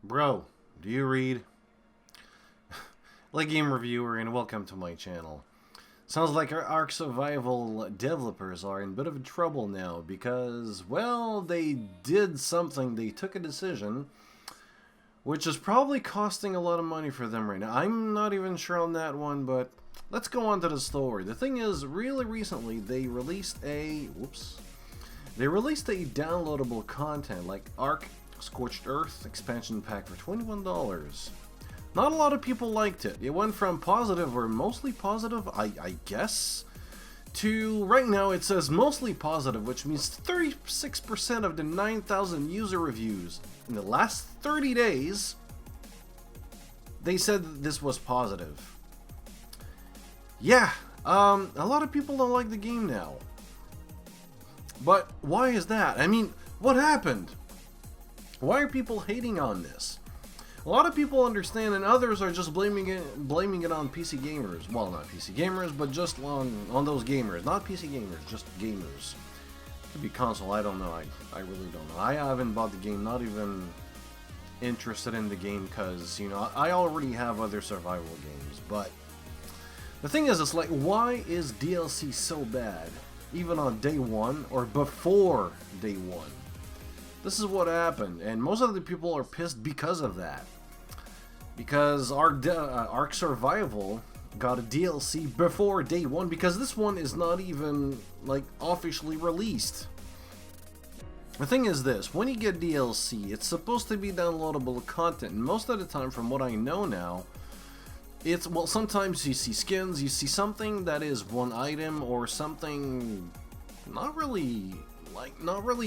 Bro, do you read? Like game reviewer, and welcome to my channel. Sounds like our Ark Survival developers are in a bit of trouble now because, well, they did something, they took a decision, which is probably costing a lot of money for them right now. I'm not even sure on that one, but let's go on to the story. The thing is, really recently, they released a downloadable content like Ark Scorched Earth expansion pack for $21. Not a lot of people liked it. It went from positive, or mostly positive, I guess, to right now it says mostly positive, which means 36% of the 9,000 user reviews in the last 30 days, they said that this was positive. Yeah, a lot of people don't like the game now. But why is that? I mean, what happened? Why are people hating on this? A lot of people understand, and others are just blaming it on PC gamers. Well, not PC gamers, but just on those gamers. Not PC gamers, just gamers. Could be console, I don't know. I really don't know. I haven't bought the game, not even interested in the game, because, you know, I already have other survival games. But the thing is, it's like, why is DLC so bad? Even on day one, or before day one. This is what happened, and most of the people are pissed because of that. Because Ark Survival got a DLC before day one, because this one is not even, like, officially released. The thing is this, when you get DLC, it's supposed to be downloadable content, and most of the time, from what I know now, it's, well, sometimes you see skins, you see something that is one item, or something not really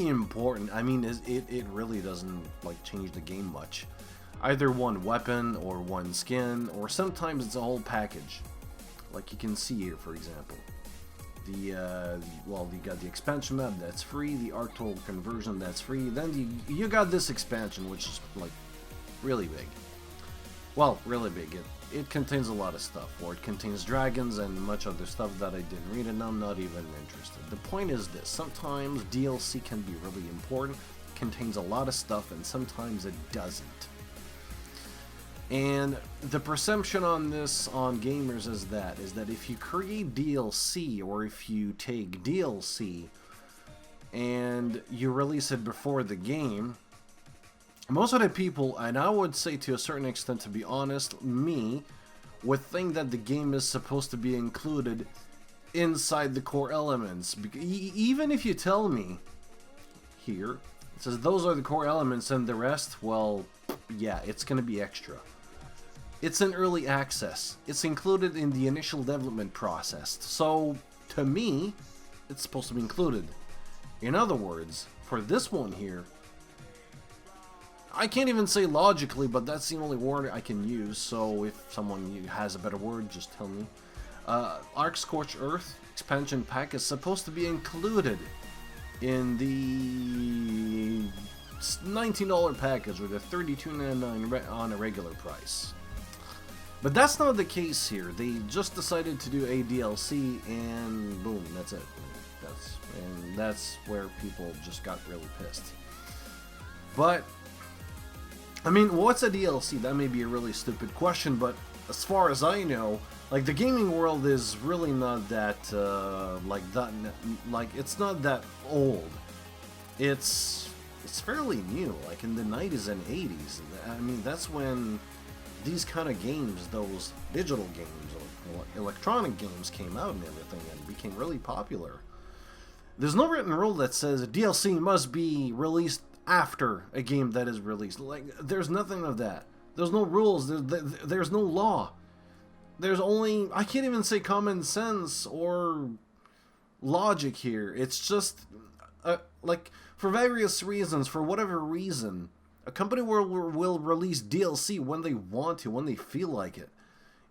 important. I mean, it really doesn't, like, change the game much. Either one weapon, or one skin, or sometimes it's a whole package. Like you can see here, for example. Well, you got the expansion map, that's free, the Ark Total conversion, that's free, then you got this expansion, which is, like, really big. Well, really big. It contains a lot of stuff, or it contains dragons and much other stuff that I didn't read, and I'm not even interested. The point is this, sometimes DLC can be really important, contains a lot of stuff, and sometimes it doesn't. And the perception on this, on gamers, is that if you create DLC, or if you take DLC, and you release it before the game, most of the people, and I would say to a certain extent, to be honest, me, would think that the game is supposed to be included inside the core elements. Even if you tell me, here, it says those are the core elements and the rest, well, yeah, it's going to be extra. It's in early access. It's included in the initial development process. So, to me, it's supposed to be included. In other words, for this one here, I can't even say logically, but that's the only word I can use, so if someone has a better word, just tell me. Ark Scorched Earth expansion pack is supposed to be included in the $19 package, or the $32.99 on a regular price. But that's not the case here. They just decided to do a DLC, and boom, that's it. That's where people just got really pissed. But I mean, what's a DLC? That may be a really stupid question, but as far as I know, like, the gaming world is really not that, it's not that old. It's fairly new, like in the 90s and 80s. I mean, that's when these kind of games, those digital games, or electronic games came out and everything, and became really popular. There's no written rule that says a DLC must be released after a game that is released. Like, there's nothing of that. There's no rules. There's no law. There's only, I can't even say common sense or logic here. It's just, like, for various reasons, for whatever reason, a company will release DLC when they want to, when they feel like it.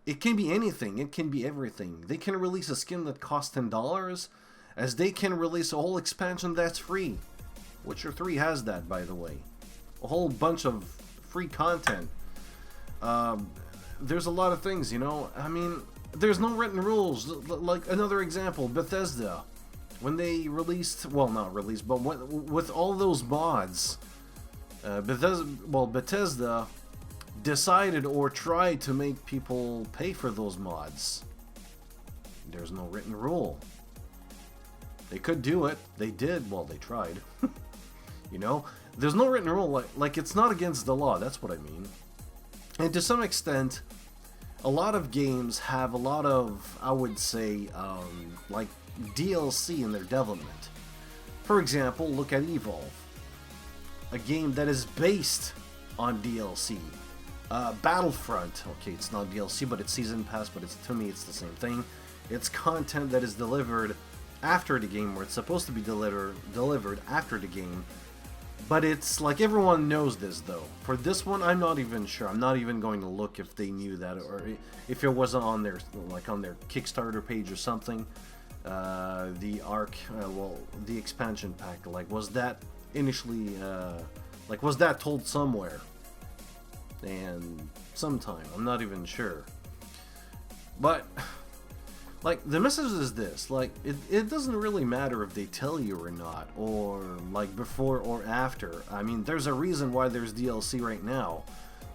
It can be anything. It can be everything. They can release a skin that costs $10, as they can release a whole expansion that's free. Witcher 3 has that, by the way. A whole bunch of free content. There's a lot of things, you know. I mean, there's no written rules. Like, another example, Bethesda. When they released, well, not released, but with all those mods, Bethesda decided or tried to make people pay for those mods. There's no written rule. They could do it. They did. Well, they tried. You know? There's no written rule. Like, it's not against the law. That's what I mean. And to some extent, a lot of games have a lot of, I would say, like, DLC in their development. For example, look at Evolve. A game that is based on DLC. Battlefront. Okay, it's not DLC, but it's Season Pass, but to me it's the same thing. It's content that is delivered after the game, where it's supposed to be delivered after the game. But it's like, everyone knows this though. For this one, I'm not even sure. I'm not even going to look if they knew that, or if it wasn't on their, like, on their Kickstarter page or something. The Ark, well, the expansion pack, like, was that initially, like, was that told somewhere? And sometime, I'm not even sure. But, like, the message is this, like, it doesn't really matter if they tell you or not, or, like, before or after. I mean, there's a reason why there's DLC right now.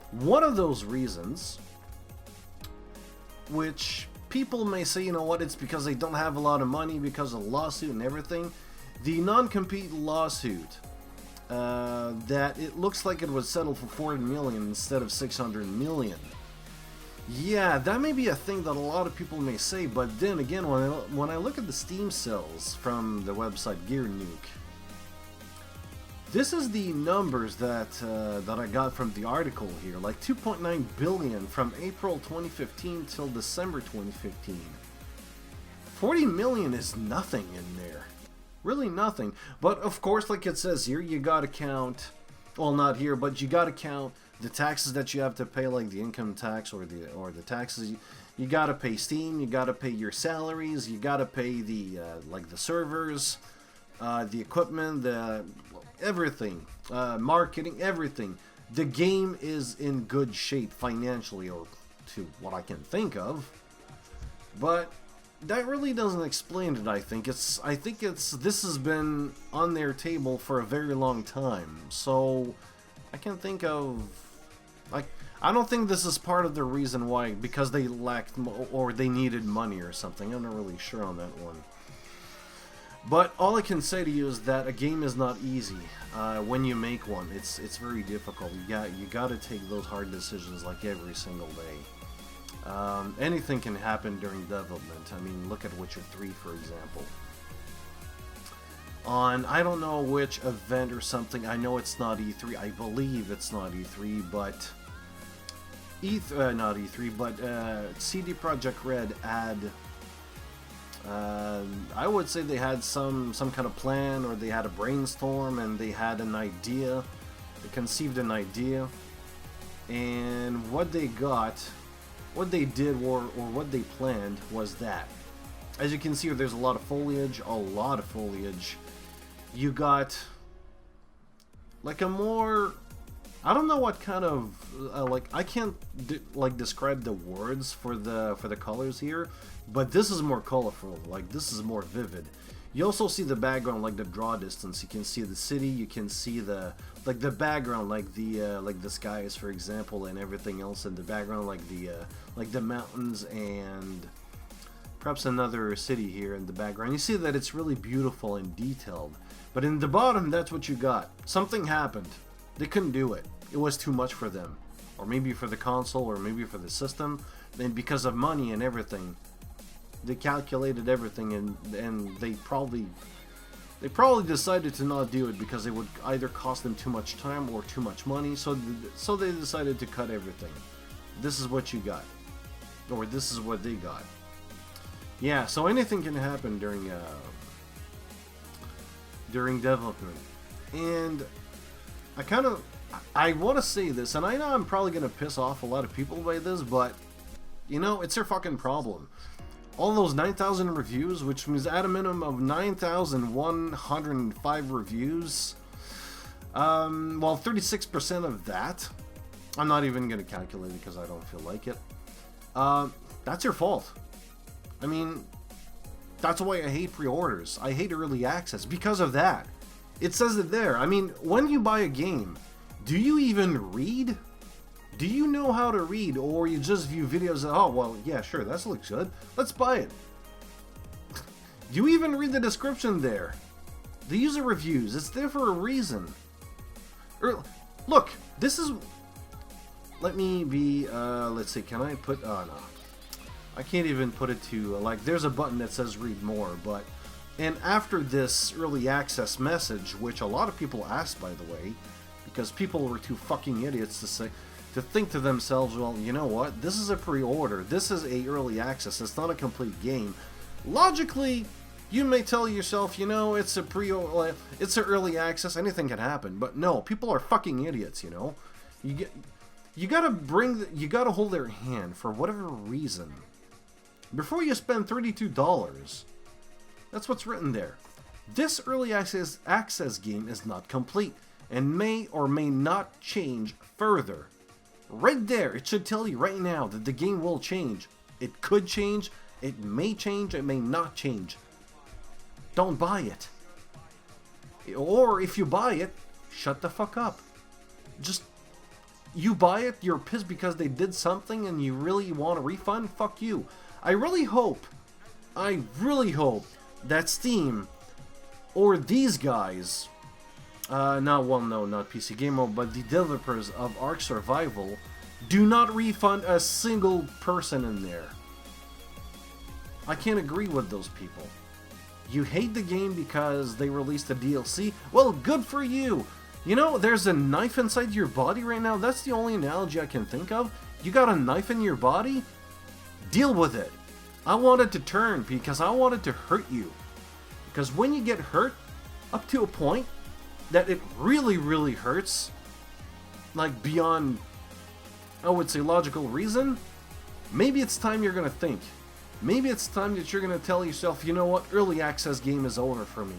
One of those reasons, which people may say, you know what, it's because they don't have a lot of money because of the lawsuit and everything. The non-compete lawsuit, that it looks like it was settled for 40 million instead of 600 million. Yeah, that may be a thing that a lot of people may say, but then again, when I look at the Steam sales from the website Gear Nuke, this is the numbers that that I got from the article here, like 2.9 billion from April 2015 till December 2015. 40 million is nothing in there. Really nothing. But of course, like it says here, you gotta count, well, not here, but you gotta count the taxes that you have to pay, like the income tax or the taxes. You gotta pay Steam, you gotta pay your salaries, you gotta pay the like the servers, the equipment, the everything, marketing, everything. The game is in good shape financially, or to what I can think of. But that really doesn't explain it. I think this has been on their table for a very long time. So I can think of, like, I don't think this is part of the reason why, because they lacked or they needed money or something. I'm not really sure on that one. But all I can say to you is that a game is not easy. When you make one, it's very difficult. You got to take those hard decisions like every single day. Anything can happen during development. I mean, look at Witcher 3, for example. On, I don't know which event or something, I know it's not E3, I believe it's not E3, but not E3, but CD Projekt Red had, I would say they had some kind of plan, or they had a brainstorm, and they had an idea, they conceived an idea, and what they got, what they did, or what they planned was that. As you can see, there's a lot of foliage, You got like a more, I don't know what kind of like, I can't like describe the words for the colors here, but this is more colorful. Like, this is more vivid. You also see the background, like the draw distance. You can see the city. You can see the background, like the skies, for example, and everything else in the background, like the mountains and perhaps another city here in the background. You see that it's really beautiful and detailed. But in the bottom, that's what you got. Something happened. They couldn't do it. It was too much for them. Or maybe for the console, or maybe for the system. And because of money and everything, they calculated everything, and they probably decided to not do it because it would either cost them too much time or too much money. So they decided to cut everything. This is what you got. Or this is what they got. Yeah, so anything can happen during development. And I want to say this, and I know I'm probably going to piss off a lot of people by this, but, you know, it's their fucking problem. All those 9,000 reviews, which means at a minimum of 9,105 reviews, well, 36% of that, I'm not even going to calculate it because I don't feel like it, that's your fault. I mean, that's why I hate pre-orders. I hate early access because of that. It says it there. I mean, when you buy a game, do you even read Do you know how to read, or you just view videos and, oh, well, yeah, sure, that looks good. Let's buy it. You even read the description there. The user reviews, it's there for a reason. Look, this is... Let me be, let's see, can I put, oh no. I can't even put it to, like, there's a button that says read more, but... And after this early access message, which a lot of people asked, by the way, because people were too fucking idiots to think to themselves, well, you know what, this is a pre-order, this is a early access, it's not a complete game. Logically, you may tell yourself, you know, it's a it's an early access, anything can happen, but no, people are fucking idiots, you know. You gotta hold their hand for whatever reason before you spend $32. That's what's written there. This early access game is not complete and may or may not change further. Right there, it should tell you right now that the game will change. It could change, it may change, it may not change. Don't buy it. Or if you buy it, shut the fuck up. Just, you buy it, you're pissed because they did something and you really want a refund? Fuck you. I really hope that Steam or these guys, not PC Gamer, but the developers of Ark Survival, do not refund a single person in there. I can't agree with those people. You hate the game because they released a DLC? Well, good for you! You know, there's a knife inside your body right now. That's the only analogy I can think of. You got a knife in your body? Deal with it. I wanted to turn because I wanted to hurt you. Because when you get hurt, up to a point that it really, really hurts, like beyond, I would say, logical reason, maybe it's time you're going to think. Maybe it's time that you're going to tell yourself, you know what, early access game is over for me.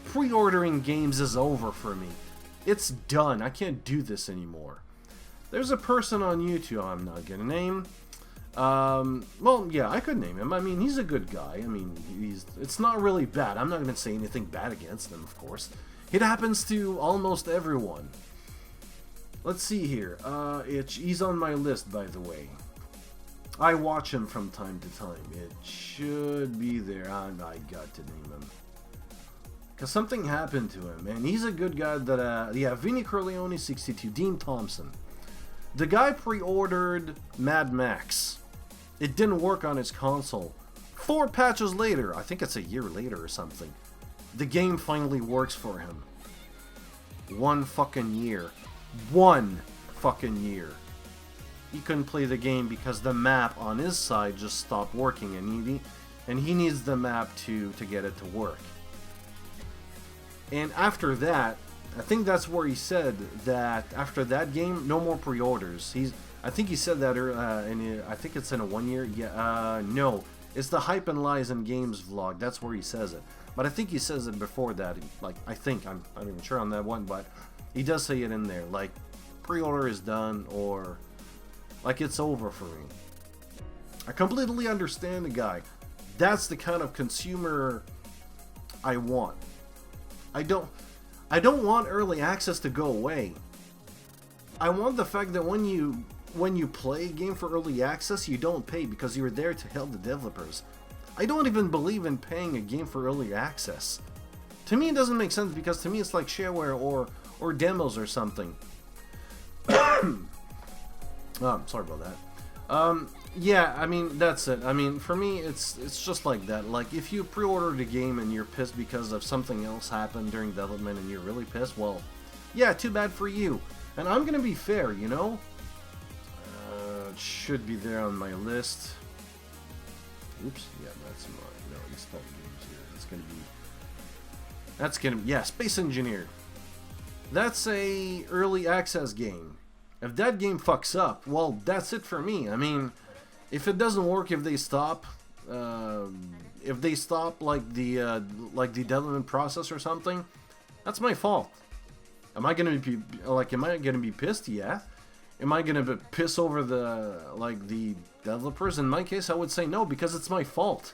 Pre-ordering games is over for me. It's done. I can't do this anymore. There's a person on YouTube, I'm not going to name. Well, yeah, I could name him. I mean, he's a good guy. I mean, it's not really bad. I'm not going to say anything bad against him, of course. It happens to almost everyone. Let's see here. He's on my list, by the way. I watch him from time to time. It should be there. I got to name him. Because something happened to him, and he's a good guy that, yeah, Vinny Corleone 62, Dean Thompson. The guy pre-ordered Mad Max. It didn't work on his console. 4 patches later, I think it's a year later or something, the game finally works for him. 1 fucking year. 1 fucking year. He couldn't play the game because the map on his side just stopped working, and he needs the map to get it to work. And after that, I think that's where he said that after that game, no more pre-orders. I think he said that, I think it's in a 1 year. Yeah, no, it's the Hype and Lies and Games vlog. That's where he says it. But I think he says it before that. Like, I think I'm not even sure on that one, but he does say it in there. Like, pre-order is done, or like it's over for me. I completely understand the guy. That's the kind of consumer I want. I don't want early access to go away. I want the fact that when you play a game for early access, you don't pay because you're there to help the developers. I don't even believe in paying a game for early access. To me, it doesn't make sense because to me it's like shareware or demos or something. Oh, sorry about that. Yeah, I mean, that's it. I mean, for me, it's just like that. Like, if you pre-ordered a game and you're pissed because of something else happened during development and you're really pissed, well, yeah, too bad for you. And I'm gonna be fair, you know? It should be there on my list. Oops, yeah, that's mine. No, it's not games here. That's gonna be, yeah, Space Engineer. That's a early access game. If that game fucks up, well, that's it for me. I mean, if it doesn't work, if they stop like the development process or something, that's my fault. Am I gonna be pissed? Yeah. Am I gonna piss over the developers? In my case, I would say no, because it's my fault.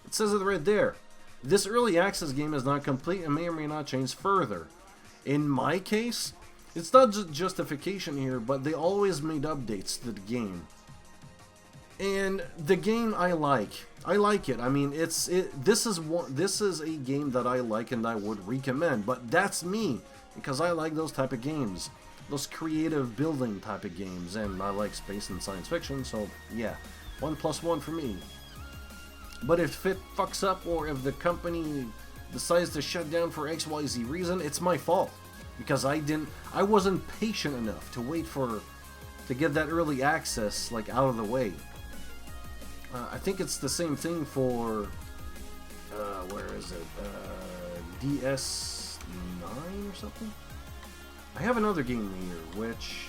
It says it right there. This early access game is not complete and may or may not change further. In my case, It's not just justification here, but they always made updates to the game. And the game I like it. I mean, this is a game that I like and I would recommend. But that's me, because I like those type of games, those creative building type of games, and I like space and science fiction. So yeah, 1+1 for me. But if it fucks up, or if the company decides to shut down for XYZ reason, it's my fault, because I wasn't patient enough to wait to get that early access like out of the way. I think it's the same thing for, where is it, DS9 or something? I have another game here, which,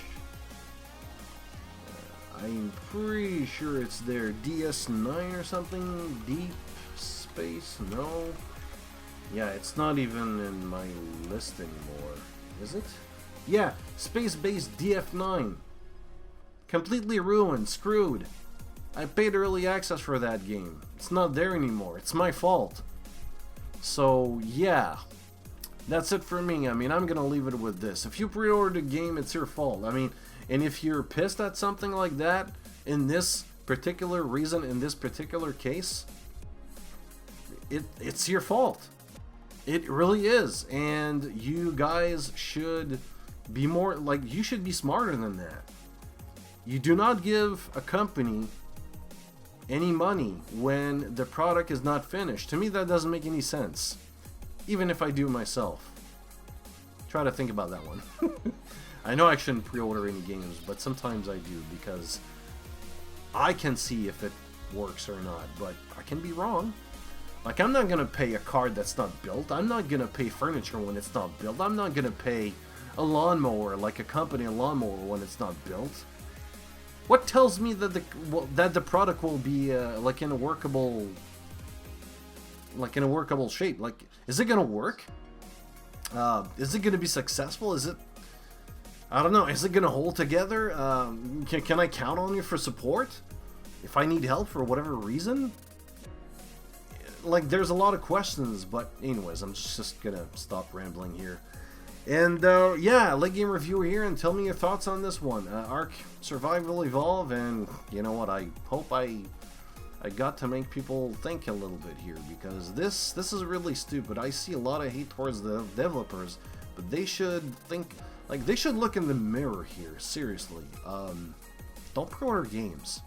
I'm pretty sure it's there, DS9 or something, Deep Space, no? Yeah, it's not even in my list anymore, is it? Yeah, Space-Based DF9. Completely ruined, screwed. I paid early access for that game. It's not there anymore. It's my fault. So, yeah. That's it for me. I mean, I'm gonna leave it with this. If you pre-ordered a game, it's your fault. I mean, and if you're pissed at something like that, in this particular reason, in this particular case, it's your fault. It really is. And you guys should be more, like, you should be smarter than that. You do not give a company any money when the product is not finished. To me, that doesn't make any sense. Even if I do myself. Try to think about that one. I know I shouldn't pre-order any games, but sometimes I do, because I can see if it works or not, but I can be wrong. Like, I'm not gonna pay a card that's not built. I'm not gonna pay furniture when it's not built. I'm not gonna pay a lawnmower, like a company lawnmower, when it's not built. What tells me that the product will be like in a workable shape? Like, is it gonna work? Is it gonna be successful? Is it? I don't know. Is it gonna hold together? Can I count on you for support if I need help for whatever reason? Like, there's a lot of questions, but anyways, I'm just gonna stop rambling here. And yeah, Late Game Reviewer here, and tell me your thoughts on this one. Ark Survival Evolve, and you know what, I hope I got to make people think a little bit here, because this is really stupid. I see a lot of hate towards the developers, but they should think, like, they should look in the mirror here, seriously. Don't pre-order games.